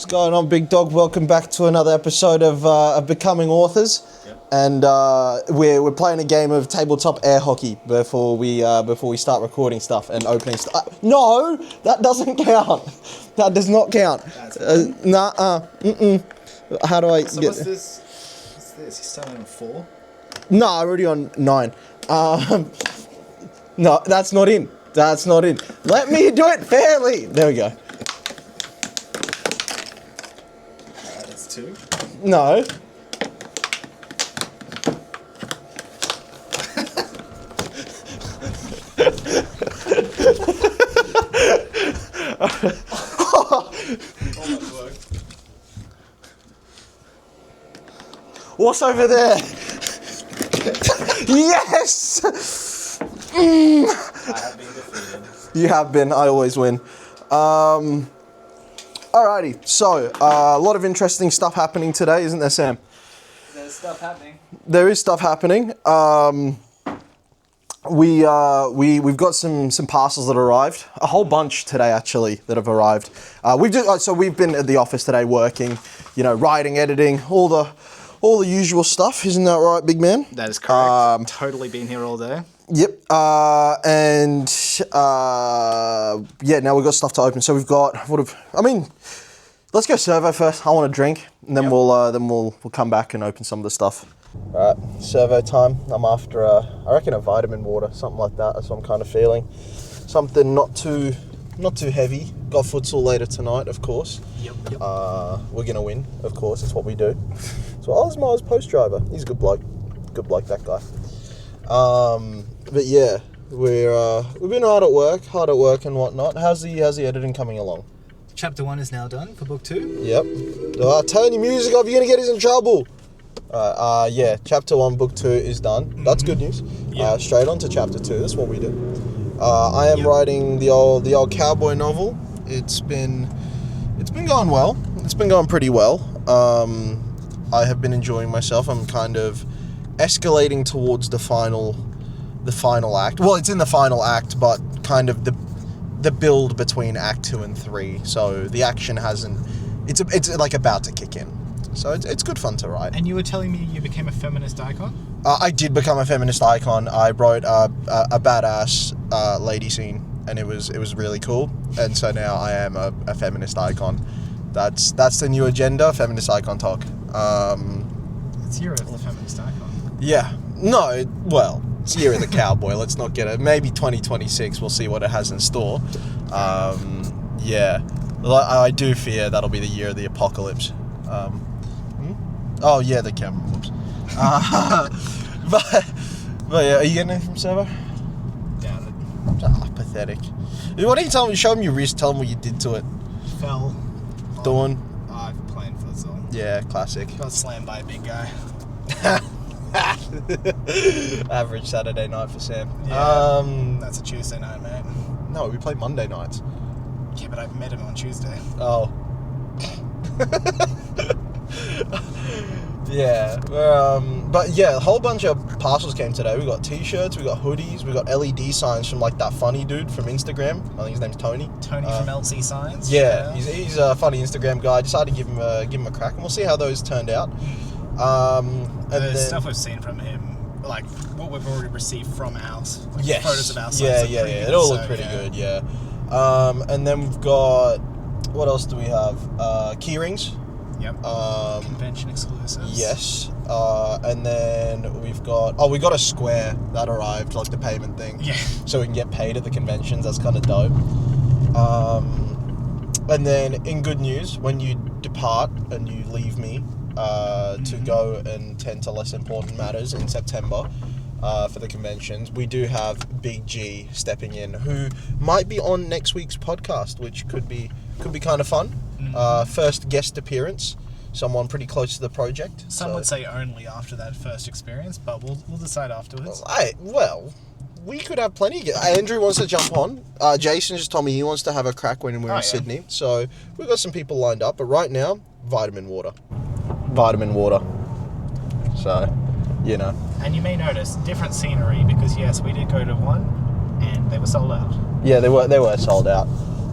going on, big dog? Welcome back to another episode of Becoming Authors. Yep. And we're playing a game of tabletop air hockey before we start recording stuff and opening stuff. No, that doesn't count. That does not count. How do I So get? what's this? What's this? You starting on 4? No, I'm already on 9. No, that's not in. That's not in. Let me do it fairly. There we go. That's 2. No. What's over there? Yes! I have been defeated. You have been. I always win. Alrighty. So, a lot of interesting stuff happening today, isn't there, Sam? There's stuff happening. There is stuff happening. We've got some parcels that arrived. A whole bunch today, actually, that have arrived. We've been at the office today working, writing, editing, all the usual stuff. Isn't that right, big man? That is correct. Totally been here all day. Yep. Now we've got stuff to open. So we've got let's go servo first. I want a drink, and then we'll come back and open some of the stuff. All right, servo time. I'm after I reckon a vitamin water, something like that. That's what I'm kind of feeling. Something not too heavy. Got futsal later tonight, of course. Yep. We're gonna win, of course. That's what we do. So Osmar's post driver. He's a good bloke. Good bloke, that guy. But yeah, we've been hard at work and whatnot. How's the editing coming along? Chapter 1 is now done for book 2. Yep. Turn your music off. You're gonna get us in trouble. Chapter 1, book 2 is done. Mm-hmm. That's good news. Yeah. Straight on to chapter 2. That's what we do. I am writing the old cowboy novel. It's been going well. It's been going pretty well. I have been enjoying myself. I'm kind of escalating towards the final act. Well, it's in the final act, but kind of the build between act 2 and 3. So the action hasn't. It's like about to kick in. So it's good fun to write. And you were telling me you became a feminist icon? I did become a feminist icon. I wrote a badass lady scene, and it was really cool. And so now I am a feminist icon. That's the new agenda, feminist icon talk. It's year of the feminist icon. Yeah. No, well, it's year of the cowboy. Let's not get it. Maybe 2026, we'll see what it has in store. Yeah. I do fear that'll be the year of the apocalypse. Oh, yeah, the camera. Whoops. But yeah, are you getting anything from servo? Doubt it. Pathetic. Why don't you show him your wrist, tell him what you did to it. Fell. Doing? I've played futsal. Yeah, classic. Got slammed by a big guy. Average Saturday night for Sam. Yeah, that's a Tuesday night, mate. No, we play Monday nights. Yeah, but I've met him on Tuesday. Oh. Yeah. But yeah, a whole bunch of parcels came today. We got t-shirts, we got hoodies, we got LED signs from like that funny dude from Instagram. I think his name's Tony. Tony from LC Signs. Yeah, he's a funny Instagram guy. Decided to give him a crack, and we'll see how those turned out. Stuff we've seen from him, like what we've already received from ours. Like yes. Photos of our sites. Yeah. It all looked pretty good. Yeah. And then we've got, what else do we have? Key rings. Yep. Convention exclusives. Yes. And then we got a square that arrived, like the payment thing. Yeah. So we can get paid at the conventions. That's kind of dope. And then in good news, when you depart and you leave me to go and tend to less important matters in September for the conventions, we do have Big G stepping in, who might be on next week's podcast, which could be kind of fun. First guest appearance, someone pretty close to the project. Some would say only after that first experience, but we'll decide afterwards. We could have plenty. Andrew wants to jump on. Jason just told me he wants to have a crack when we're in Sydney. So we've got some people lined up, but right now, vitamin water. So, And you may notice different scenery because yes, we did go to one, and they were sold out. Yeah, they were sold out.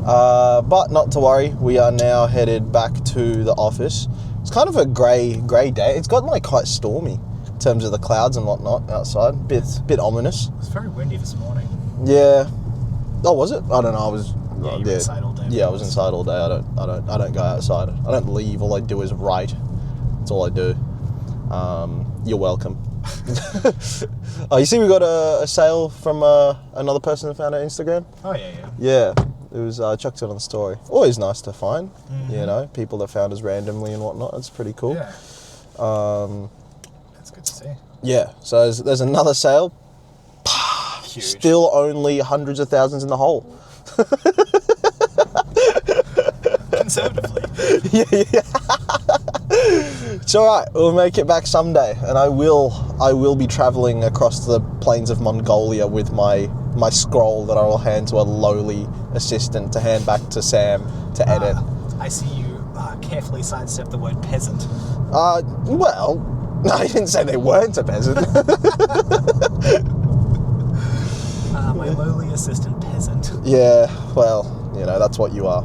But not to worry, we are now headed back to the office. It's kind of a grey day. It's gotten like quite stormy in terms of the clouds and whatnot outside. Bit ominous. It was very windy this morning. Yeah. Oh, was it? I don't know. I was. Yeah, you were inside all day. Yeah, I was inside all day. I don't go outside. I don't leave. All I do is write. That's all I do. You're welcome. Oh, you see, we got a sale from another person who found our Instagram. Oh yeah. Yeah, it was chucked it on the story. Always nice to find, you know, people that found us randomly and whatnot. It's pretty cool. Yeah. That's good to see. Yeah, so there's another sale. Huge. Still only hundreds of thousands in the hole. Conservatively. Yeah. It's all right. We'll make it back someday, and I will be traveling across the plains of Mongolia with my scroll that I will hand to a lowly assistant to hand back to Sam to edit. I see you carefully sidestep the word peasant. Well, no, I didn't say they weren't a peasant. My lowly assistant peasant. Yeah, well, you know, that's what you are.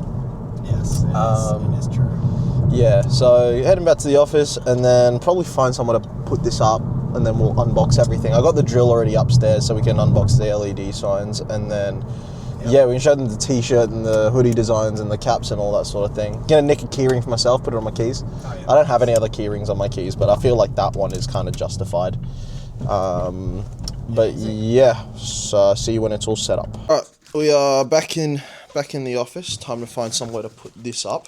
Yes, it is true. Yeah, so heading back to the office and then probably find someone to put this up and then we'll unbox everything. I got the drill already upstairs so we can unbox the LED signs and then, yeah, we can show them the t-shirt and the hoodie designs and the caps and all that sort of thing. Gonna nick a keyring for myself, put it on my keys. Oh, yeah. I don't have any other keyrings on my keys, but I feel like that one is kind of justified. But yeah, so see you when it's all set up. All right, we are back in the office. Time to find somewhere to put this up.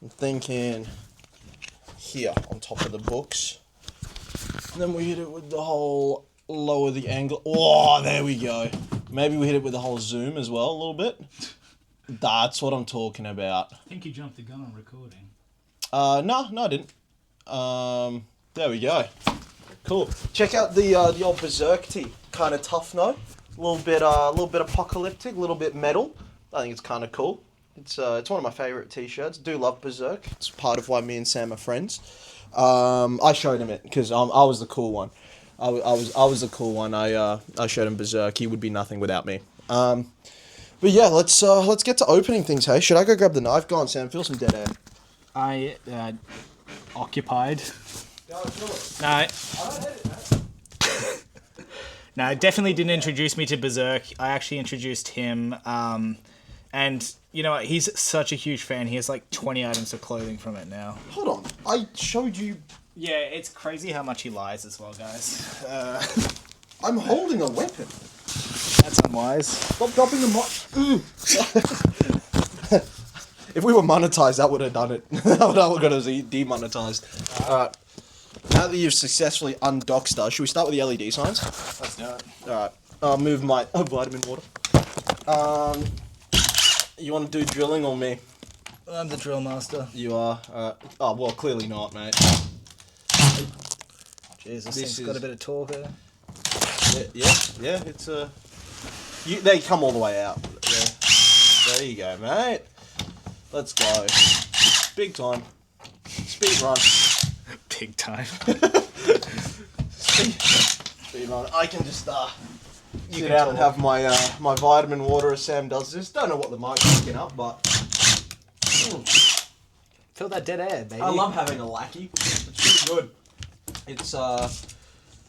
I'm thinking here on top of the books. And then we hit it with the whole lower the angle. Oh, there we go. Maybe we hit it with the whole zoom as well a little bit. That's what I'm talking about. I think you jumped the gun on recording. No, I didn't. There we go. Cool. Check out the old Berserk tee. Kind of tough, no? A little bit apocalyptic, a little bit metal. I think it's kind of cool. It's one of my favorite t-shirts. Do love Berserk. It's part of why me and Sam are friends. I showed him it because I was the cool one. I was the cool one. I showed him Berserk. He would be nothing without me. But yeah, let's get to opening things. Hey, should I go grab the knife? Go on, Sam. Feel some dead air. I occupied. No, it's No, I don't hate it, mate. no, definitely didn't introduce me to Berserk. I actually introduced him, and you know what? He's such a huge fan. He has like 20 items of clothing from it now. Hold on. I showed you. Yeah, it's crazy how much he lies as well, guys. I'm holding a weapon. That's unwise. Stop dropping the If we were monetized, that would have done it. That would have got us demonetized. Alright. Now that you've successfully undoxed us, should we start with the LED signs? Let's do it. Alright. I'll move my vitamin water. You want to do drilling or me? I'm the drill master. You are? Alright. Oh, well, clearly not, mate. Jesus, This thing's got is- a bit of torque there. Yeah, it's they come all the way out. Yeah. There you go, mate. Let's go. Big time. Speed run. Big time. Speed run. I can just sit out and have my my vitamin water as Sam does this. Don't know what the mic's picking up, but Feel that dead air, baby. I love having a lackey. It's pretty good. It's I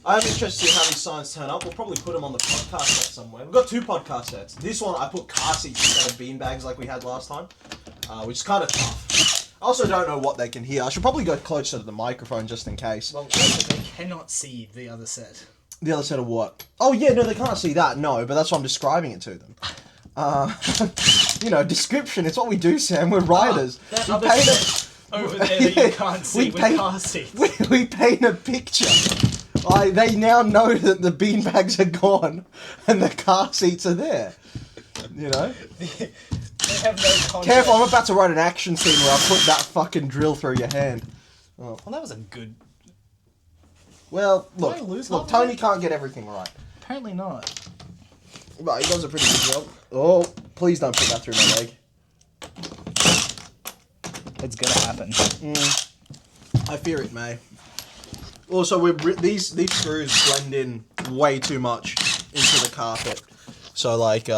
am interested in how these signs turn up. We'll probably put them on the podcast set somewhere. We've got 2 podcast sets. This one I put car seats instead of bean bags like we had last time, which is kind of tough. I also don't know what they can hear. I should probably go closer to the microphone just in case. Well, they cannot see the other set. The other set of what? Oh yeah, no, they can't see that. No, but that's why I'm describing it to them. You know, description. It's what we do, Sam. We're writers. That We other paint set over there that you can't see with car seats. we paint a picture. They now know that the beanbags are gone and the car seats are there. You know? They have no context. Careful, I'm about to write an action scene where I put that fucking drill through your hand. Well, that was a good... Well, Did I lose look, half of Tony it? can't get everything right. Apparently not. But he does a pretty good job. Oh, please don't put that through my leg. It's gonna happen. I fear it may. Also, these screws blend in way too much into the carpet. So, like,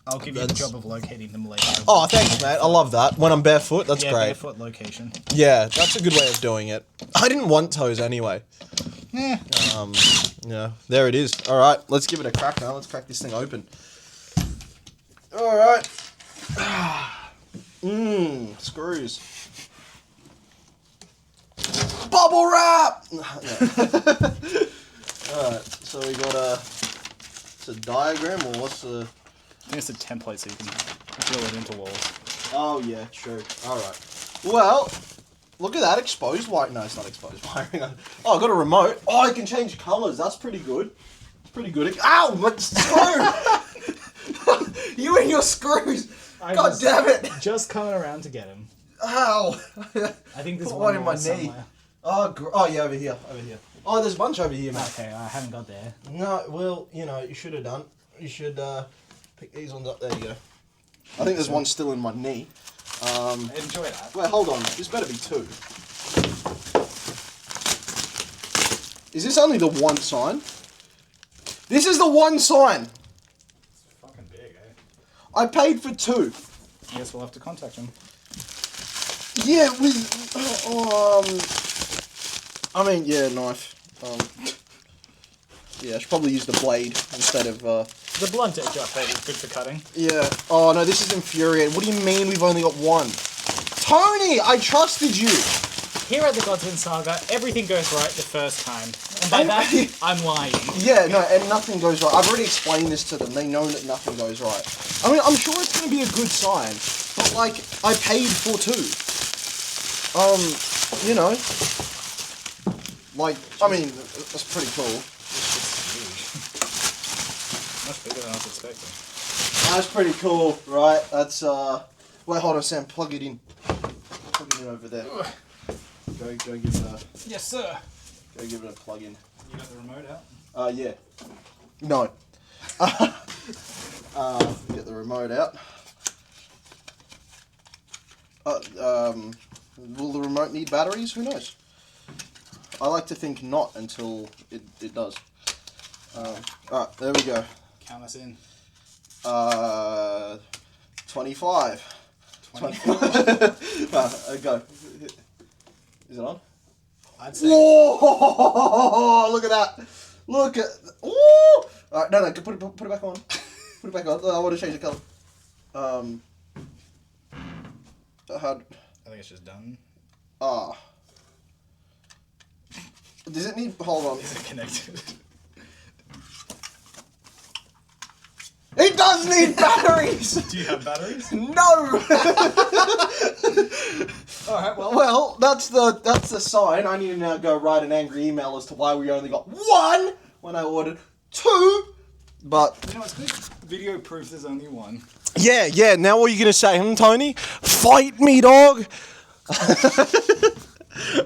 I'll give you the job of locating them later. Oh, thanks, mate. I love that. When I'm barefoot, that's yeah, great. barefoot location. Yeah, that's a good way of doing it. I didn't want toes anyway. Yeah. Yeah, there it is. All right, let's give it a crack now. Let's crack this thing open. All right. Screws. Bubble wrap! No. Alright, so we got it's a diagram, or what's the... I think it's a template so you can drill it into walls. Oh, yeah, true. Alright. Well, look at that, exposed wire. No, it's not exposed wiring. Oh, I got a remote. Oh, I can change colours. That's pretty good. It's pretty good. Ow! My screw! You and your screws! God damn it! Just coming around to get him. Ow! I think there's Put one in more my knee. somewhere. Oh, yeah, over here. Oh, there's a bunch over here, mate. Okay, I haven't got there. No, well, you know, you should have done. You should pick these ones up. There you go. I think there's one still in my knee. Enjoy that. Wait, hold on. This better be two. Is this only the one sign? This is the one sign. It's fucking big, eh? I paid for two. I guess we'll have to contact him. Yeah, with I mean, yeah, knife. Yeah, I should probably use the blade instead of The blunt edge upgrade is good for cutting. Yeah. Oh no, this is infuriating. What do you mean we've only got one? Tony, I trusted you. Here at the Godswin Saga, everything goes right the first time. And by that, I'm lying. Yeah, no, and nothing goes right. I've already explained this to them. They know that nothing goes right. I mean, I'm sure it's going to be a good sign, but like, I paid for two. You know, like, I mean, that's pretty cool. It's huge. Much bigger than I was expecting. That's pretty cool, right? That's, wait, hold on, Sam, plug it in. Plug it in over there. Go give it a... Yes, sir. Go give it a plug in. You got the remote out? Yeah. No. Get the remote out. Will the remote need batteries? Who knows? I like to think not until it does. Alright, there we go. Count us in. 25. 25. Go. Is it on? I'd say. Whoa! Look at that. Look at. Ooh! Alright, no, put it back on. Put it back on. I want to change the color. I think it's just done. Does it need? Hold on. Is it connected? It does need batteries. Do you have batteries? No. All right. Well, that's the sign. I need to now go write an angry email as to why we only got one when I ordered two. But you know what's good? Video proof there's only one. Yeah. Now what are you gonna say, Tony? Fight me, dog.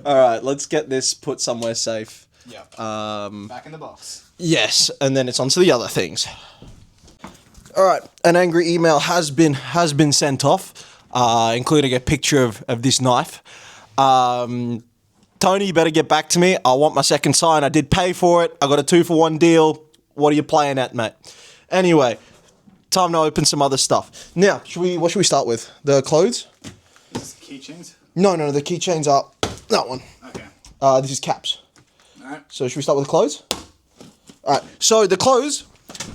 All right, let's get this put somewhere safe. Yep. Back in the box. Yes, and then it's on to the other things. All right, an angry email has been sent off, including a picture of this knife. Tony, you better get back to me. I want my second sign. I did pay for it. I got a 2-for-1 deal. What are you playing at, mate? Anyway, time to open some other stuff. Now, what should we start with? The clothes? Is this keychains? No, the keychains are that one. Okay. This is caps. Alright. So should we start with the clothes? Alright, so the clothes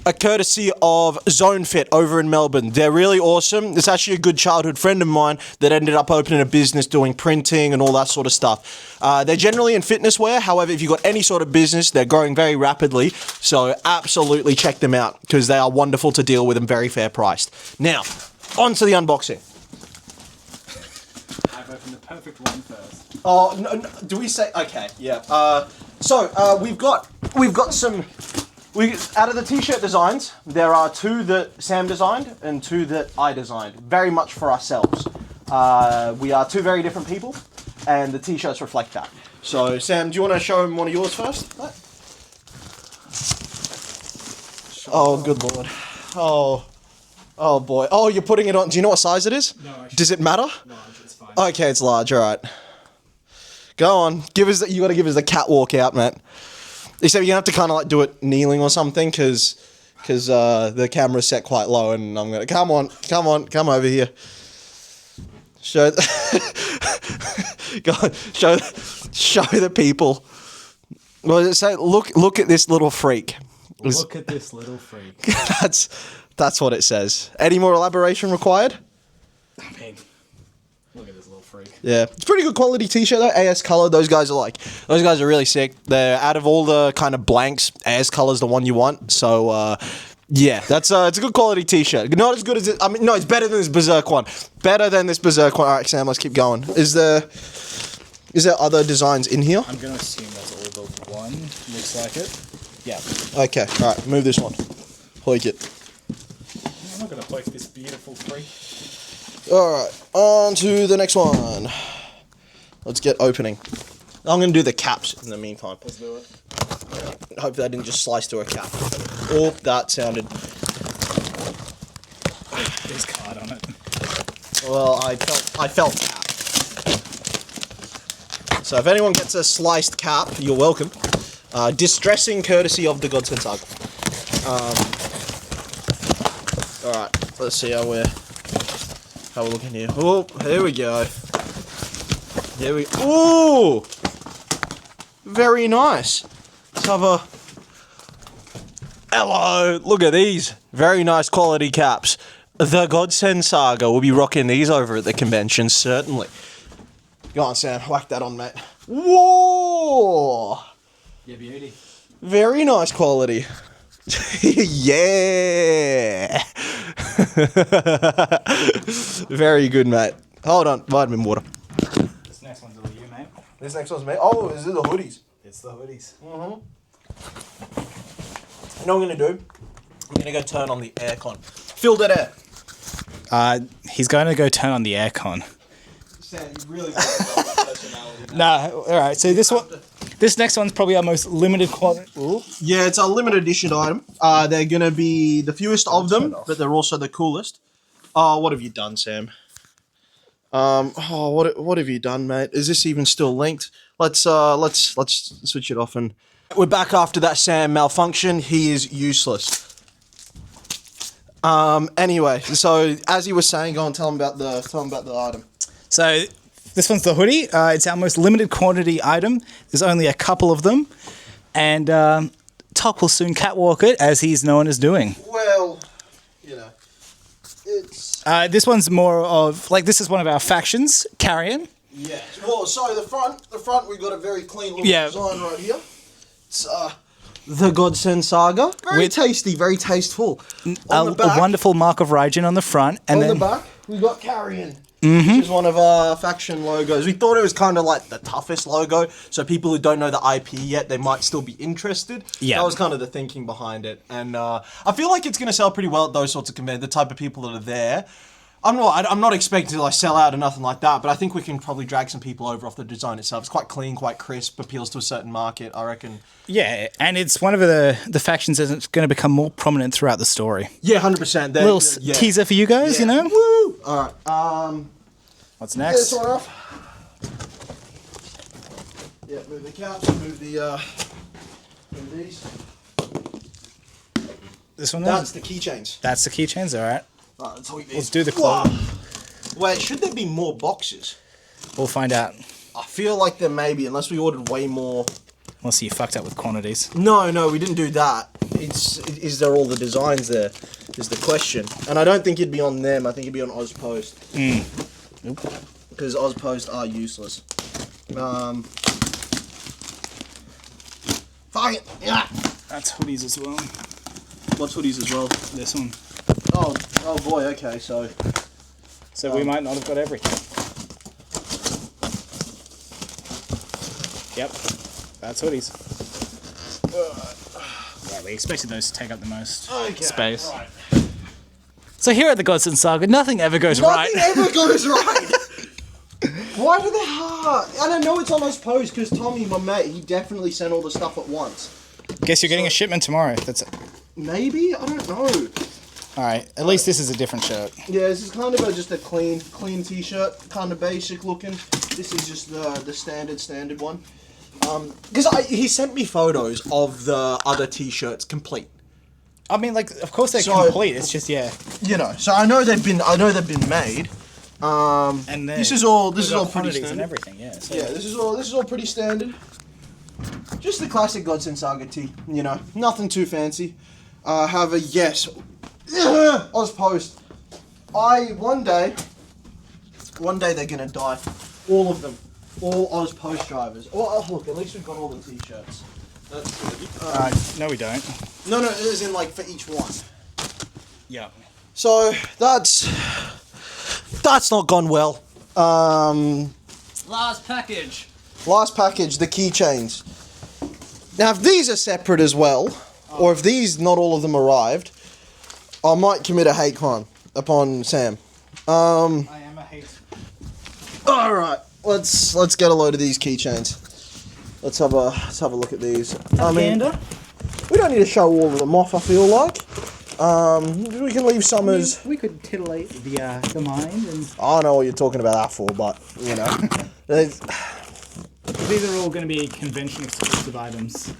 are courtesy of Zone Fit over in Melbourne. They're really awesome. It's actually a good childhood friend of mine that ended up opening a business doing printing and all that sort of stuff. They're generally in fitness wear. However, if you've got any sort of business, they're growing very rapidly. So absolutely check them out because they are wonderful to deal with and very fair priced. Now, on to the unboxing. I've opened the perfect one first. Oh, no, do we say... Okay, yeah. So, we've got some... out of the t-shirt designs, there are 2 that Sam designed and 2 that I designed. Very much for ourselves. We are 2 very different people, and the t-shirts reflect that. So, Sam, do you want to show him one of yours first? Sure. Oh, good lord. Oh, boy. Oh, you're putting it on... Do you know what size it is? No, actually. Does it matter? Large, it's fine. Okay, it's large, alright. Go on. You gotta give us the catwalk out, mate. Except you're gonna have to kind of like do it kneeling or something, because because the camera's set quite low, and I'm gonna come over here. Show, go on, show the people. What does it say? Look at this little freak. Look at this little freak. That's what it says. Any more elaboration required? I mean, look at this little freak. Yeah, it's pretty good quality t-shirt though. AS Color, those guys are really sick. They're out of all the kind of blanks, AS Color's the one you want. So yeah, it's a good quality t-shirt. Not as good as it. I mean, no, it's better than this Berserk one. Better than this Berserk one. All right, Sam, let's keep going. Is there other designs in here? I'm gonna assume that's all the one. Looks like it. Yeah. Okay. All right, move this one. Hoik it. I'm not gonna poke this beautiful freak. All right, on to the next one. Let's get opening. I'm gonna do the caps in the meantime. Let's do it. Hopefully I didn't just slice through a cap. Oh, that sounded... There's card on it. Well, I felt cap. So if anyone gets a sliced cap, you're welcome. Distressing courtesy of the Godsend Saga. Alright, let's see how we're looking here. Oh, here we go. Ooh! Very nice. Let's have a... Hello! Look at these. Very nice quality caps. The Godsend Saga will be rocking these over at the convention, certainly. Go on, Sam. Whack that on, mate. Whoa! Yeah, beauty. Very nice quality. Yeah! Very good, mate. Hold on. Vitamin water. This next one's all you, mate. This next one's me. Oh, is it the hoodies? It's the hoodies. Mm-hmm. You know what I'm going to do? I'm going to go turn on the aircon. Fill that air. He's going to go turn on the aircon. Sam, you really got a personality. Nah, alright, so this next one's probably our most limited quantity. Ooh. Yeah, it's a limited edition item. They're going to be the fewest of them, but they're also the coolest. Oh, what have you done, Sam? What have you done, mate? Is this even still linked? Let's switch it off, and we're back after that Sam malfunction. He is useless. Anyway, so as he was saying, go and tell him about the item. So this one's the hoodie. It's our most limited quantity item. There's only a couple of them, and Tok will soon catwalk it, as he's known as doing. Well, you know, it's this one's more of this is one of our factions, Carrion. yeah. Well, so the front we've got a very clean little design right here. It's the Godsend Saga. Very tasty, very tasteful. A wonderful mark of Raijin on the front, and on then the back we got Carrion. Which is one of our faction logos. We thought it was kind of like the toughest logo, so people who don't know the IP yet, they might still be interested. Yeah. That was kind of the thinking behind it. And I feel like it's going to sell pretty well at those sorts of conventions, the type of people that are there. I'm not expecting to sell out or nothing like that, but I think we can probably drag some people over off the design itself. It's quite clean, quite crisp, appeals to a certain market, I reckon. Yeah, and it's one of the factions that's going to become more prominent throughout the story. Yeah, 100%. Little teaser for you guys, you know? Woo! All right. What's next? This one off. Yeah, move the caps, move these. This one? That's the keychains. That's the keychains, all right. Let's do the clothes. Wait, should there be more boxes? We'll find out. I feel like there may be, unless we ordered way more. Unless you fucked up with quantities. No, we didn't do that. Is there all the designs there? Is the question. And I don't think it'd be on them. I think it'd be on Ozpost. Nope. Because Ozpost are useless. Fuck it. Yeah. That's hoodies as well. What's hoodies as well? This one. Oh boy. Okay, so we might not have got everything. Yep. That's hoodies. Yeah, we expected those to take up the most space. Right. So here at the Godsend Saga, nothing ever goes right. Nothing ever goes right. Why do they? And I know it's on Ozpost because Tommy, my mate, he definitely sent all the stuff at once. Guess you're getting a shipment tomorrow. That's it. Maybe, I don't know. All right. At least this is a different shirt. Yeah, this is kind of just a clean t-shirt, kind of basic looking. This is just the standard one. Because he sent me photos of the other t-shirts complete. I mean, like, of course they're So- complete. It's just, yeah. You know, so I know they've been made. And This is all we've got pretty quantities standard. and everything, yeah. So. Yeah, this is all pretty standard. Just the classic Godsend Saga tee, you know, nothing too fancy. Have a yes. Oz Post. One day they're gonna die. All of them. All Oz Post drivers. Oh, look, at least we've got all the t-shirts. That's good. No, we don't. No, it is in like for each one. Yeah. So that's not gone well. Last package. Last package, the keychains. Now, if these are separate as well, or if these, not all of them arrived, I might commit a hate crime upon Sam. I am a hate. All right, let's get a load of these keychains. Let's have a look at these. I mean, we don't need to show all of them off. I feel like. We can leave some as. We could titillate the mind and. I don't know what you're talking about that for, but you know. These are all going to be convention exclusive items.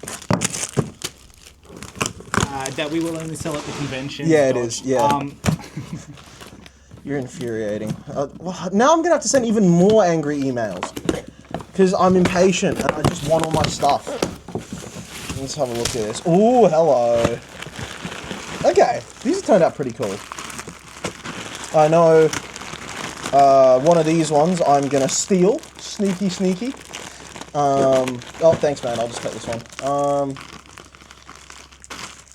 That we will only sell at the convention. Yeah, it is, yeah. You're infuriating. Now I'm going to have to send even more angry emails. Because I'm impatient and I just want all my stuff. Let's have a look at this. Ooh, hello. Okay, these turned out pretty cool. I know one of these ones I'm going to steal. Sneaky. Oh, thanks, man. I'll just take this one.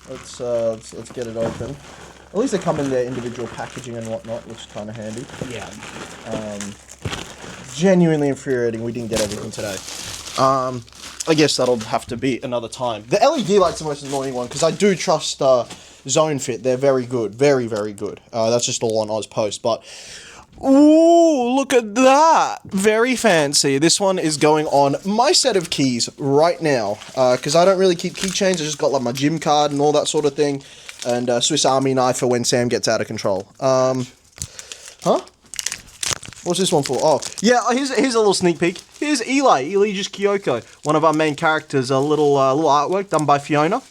Let's get it open. At least they come in their individual packaging and whatnot, which is kind of handy. Yeah. Genuinely infuriating. We didn't get everything today. I guess that'll have to be another time. The LED light's the most annoying one because I do trust Zone Fit. They're very good, very good. That's just all on Oz Post, but. Ooh, look at that. Very fancy. This one is going on my set of keys right now. Because I don't really keep keychains. I just got like my gym card and all that sort of thing. And Swiss Army knife for when Sam gets out of control. Huh? What's this one for? Oh, yeah, here's a little sneak peek. Here's Eli just Kyoko. One of our main characters. A little artwork done by Fiona.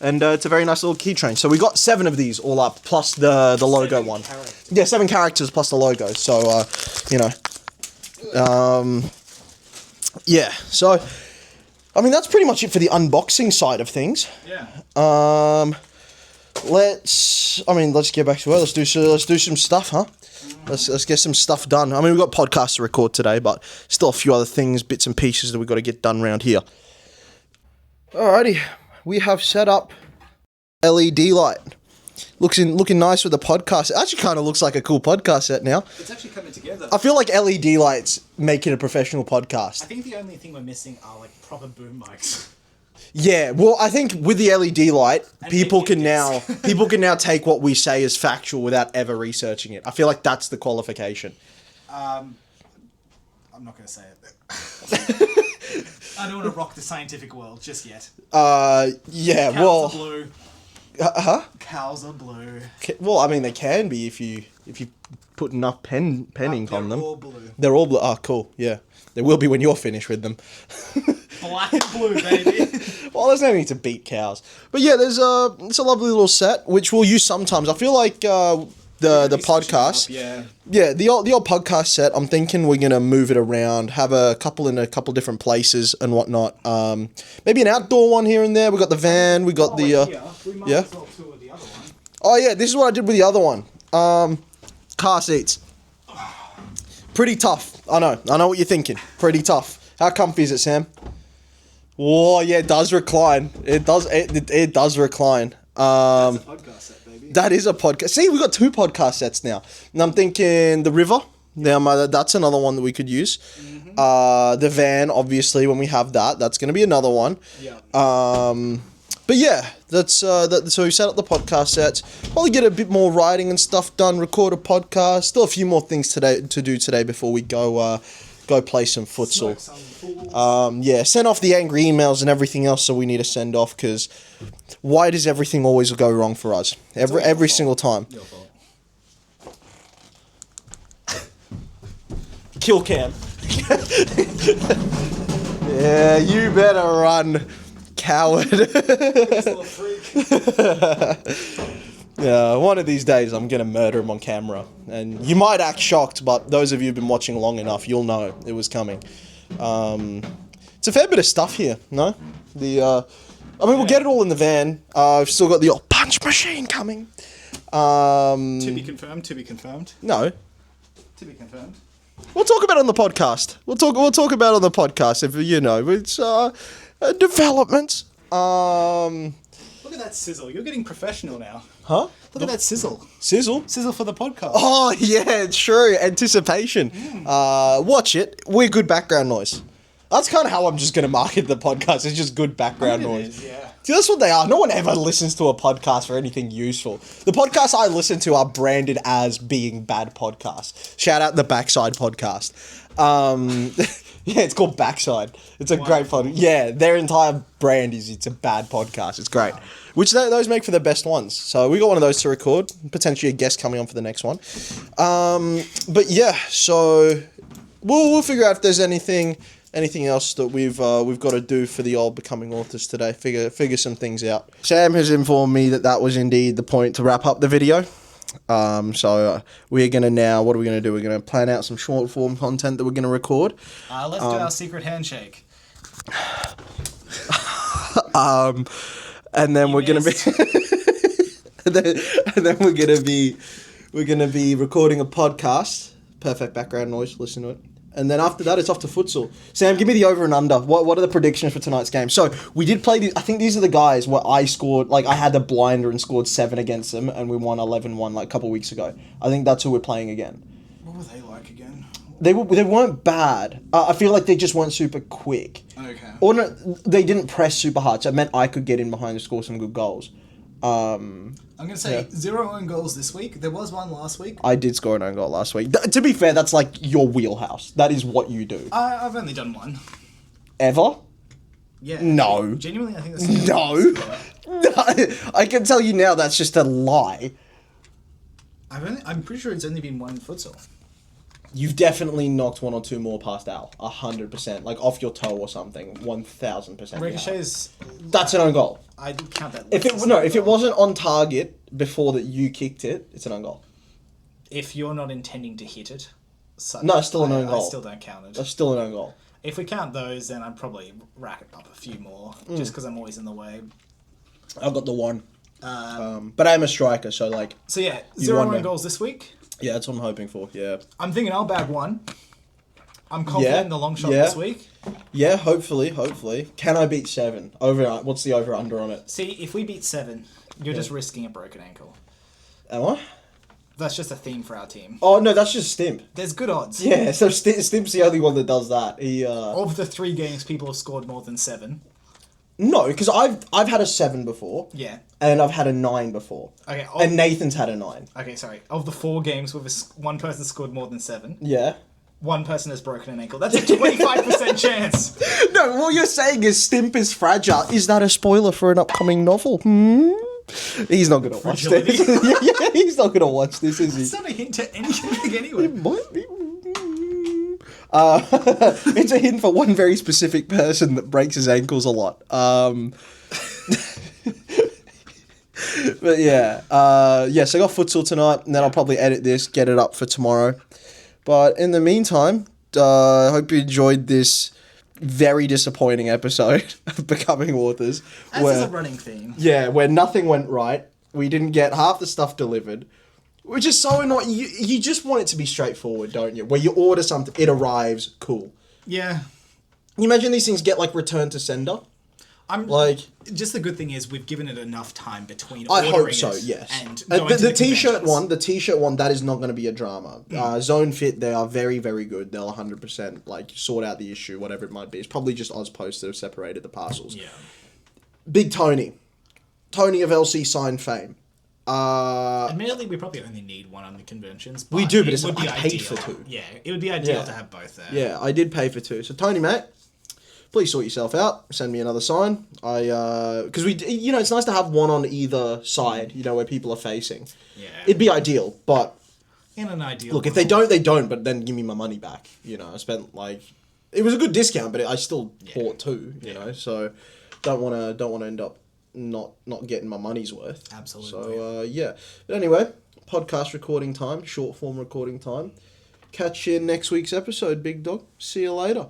And it's a very nice little keychain. So we got 7 of these all up, plus the logo one. Yeah, 7 characters plus the logo. So, you know. Yeah, so, I mean, that's pretty much it for the unboxing side of things. Yeah. Let's get back to it. Let's do some stuff, huh? Let's get some stuff done. I mean, we've got podcasts to record today, but still a few other things, bits and pieces that we've got to get done around here. Alrighty. We have set up LED light. Looking nice with the podcast. It actually kind of looks like a cool podcast set now. It's actually coming together. I feel like LED lights make it a professional podcast. I think the only thing we're missing are like proper boom mics. Yeah, well, I think with the LED light, people can now take what we say as factual without ever researching it. I feel like that's the qualification. I'm not going to say it. I don't want to rock the scientific world just yet. Yeah, Cows are blue. Huh? Cows are blue. Well, I mean, they can be if you put enough pen ink on them. They're all blue. They're all blue. Oh, cool. Yeah, they will be when you're finished with them. Black and blue, baby. Well, there's no need to beat cows. But yeah, it's a lovely little set which we'll use sometimes. I feel like the podcast. Yeah, the old podcast set. I'm thinking we're gonna move it around, have a couple in a couple different places and whatnot. Maybe an outdoor one here and there. We got the van. We got We might yeah. as well tour the other one. Oh yeah, this is what I did with the other one. Car seats. Pretty tough. I know what you're thinking. Pretty tough. How comfy is it, Sam? Oh yeah, it does recline. It does recline. That's a podcast set, baby. That is a podcast. See, we've got 2 podcast sets now. And I'm thinking the river. That's another one that we could use. Mm-hmm. The van, obviously, when we have that's going to be another one. Yeah. But yeah, so we set up the podcast sets. Probably get a bit more writing and stuff done. Record a podcast. Still a few more things to do today before we go play some futsal. Yeah, send off the angry emails and everything else that we need to send off, because why does everything always go wrong for us? Every single time. Your fault. Kill cam. Yeah, you better run, coward. This little freak. Yeah, one of these days I'm gonna murder him on camera, and you might act shocked, but those of you who've been watching long enough, you'll know it was coming. It's a fair bit of stuff here, no? We'll get it all in the van. I've still got the old punch machine coming. To be confirmed. To be confirmed. No, To be confirmed. we'll talk about it on the podcast. We'll talk about it on the podcast if you know it's developments. Look at that sizzle. You're getting professional now. Huh? Look at that sizzle. Sizzle? Sizzle for the podcast. Oh yeah, true. Anticipation. Watch it. We're good background noise. That's kind of how I'm just going to market the podcast. It's just good background noise. Is, yeah. See, that's what they are. No one ever listens to a podcast for anything useful. The podcasts I listen to are branded as being bad podcasts. Shout out the Backside podcast. Yeah, it's called Backside. It's a great podcast. Yeah, their entire brand is it's a bad podcast. It's great. Which those make for the best ones. So we got one of those to record. Potentially a guest coming on for the next one. But yeah, so we'll figure out if there's anything else that we've got to do for the old Becoming Authors today. Figure some things out. Sam has informed me that was indeed the point to wrap up the video. So we're going to now, what are we going to do? We're going to plan out some short form content that we're going to record. Let's do our secret handshake. And then we're going to be and then we're going to be recording a podcast. Perfect background noise, listen to it. And then after that, it's off to futsal. Sam, give me the over and under. What are the predictions for tonight's game? So, we did play these. I think these are the guys where I scored, I had the blinder and scored 7 against them, and we won 11-1 a couple of weeks ago. I think that's who we're playing again. What were they like again? They weren't bad. I feel like they just weren't super quick. Okay. Or no, they didn't press super hard, so it meant I could get in behind and score some good goals. I'm going to say 0 own goals this week. There was one last week. I did score an own goal last week. To be fair, that's like your wheelhouse. That is what you do. I've only done one. Ever? Yeah. No. Genuinely, I think that's... No. No. I can tell you now that's just a lie. I'm pretty sure it's only been one futsal. You've definitely knocked 1 or 2 more past Al. 100%. Like off your toe or something. 1000%. Ricochet's... That's an own goal. I did count that. If it wasn't on target before that you kicked it, it's an own goal. If you're not intending to hit it... No, it's still an own goal. I still don't count it. That's still an own goal. If we count those, then I'd probably rack up a few more, just because I'm always in the way. I've got the 1. But I'm a striker, so like... So yeah, 0 own goals this week. Yeah, that's what I'm hoping for, yeah. I'm thinking I'll bag 1. I'm confident in the long shot this week. Yeah, hopefully. Can I beat 7? What's the over-under on it? See, if we beat 7, you're just risking a broken ankle. Am I? That's just a theme for our team. Oh, no, that's just Stimp. There's good odds. Yeah, so Stimp's the only one that does that. Of the 3 games, people have scored more than 7. No, because I've had a 7 before. Yeah. And I've had a 9 before. Okay. And Nathan's had a 9. Okay, sorry. Of the 4 games where one person scored more than 7. Yeah. 1 person has broken an ankle. That's a 25% chance. No, what you're saying is Stimp is fragile. Is that a spoiler for an upcoming novel? He's not going to watch this. Yeah, he's not going to watch this, is he? It's not a hint to anything anyway. It might be. It's a hint for one very specific person that breaks his ankles a lot. But yeah. So I got futsal tonight, and then I'll probably edit this, get it up for tomorrow. But in the meantime, I hope you enjoyed this very disappointing episode of Becoming Authors. As is a running theme. Yeah, where nothing went right. We didn't get half the stuff delivered. Which is so annoying. You just want it to be straightforward, don't you? Where you order something, it arrives, cool. Yeah. You imagine these things get returned to sender? Just the good thing is we've given it enough time between I ordering hope so, it yes. and the t-shirt one, that is not going to be a drama. Zone Fit, they are very, very good. They'll 100% sort out the issue, whatever it might be. It's probably just Ozpost that have separated the parcels. Yeah. Big Tony of LC Sign fame. Admittedly, we probably only need one on the conventions. We do, but I paid for 2. Yeah, it would be ideal to have both there. Yeah, I did pay for 2. So Tony, mate, please sort yourself out. Send me another sign. Because it's nice to have one on either side. Where people are facing. Yeah. It'd be ideal, but in an ideal. Look, if they don't, they don't. But then give me my money back. I spent it was a good discount, but I still bought 2. So don't want to end up not getting my money's worth. Absolutely. So yeah, but anyway, podcast recording time, short form recording time. Catch you in next week's episode, big dog. See you later.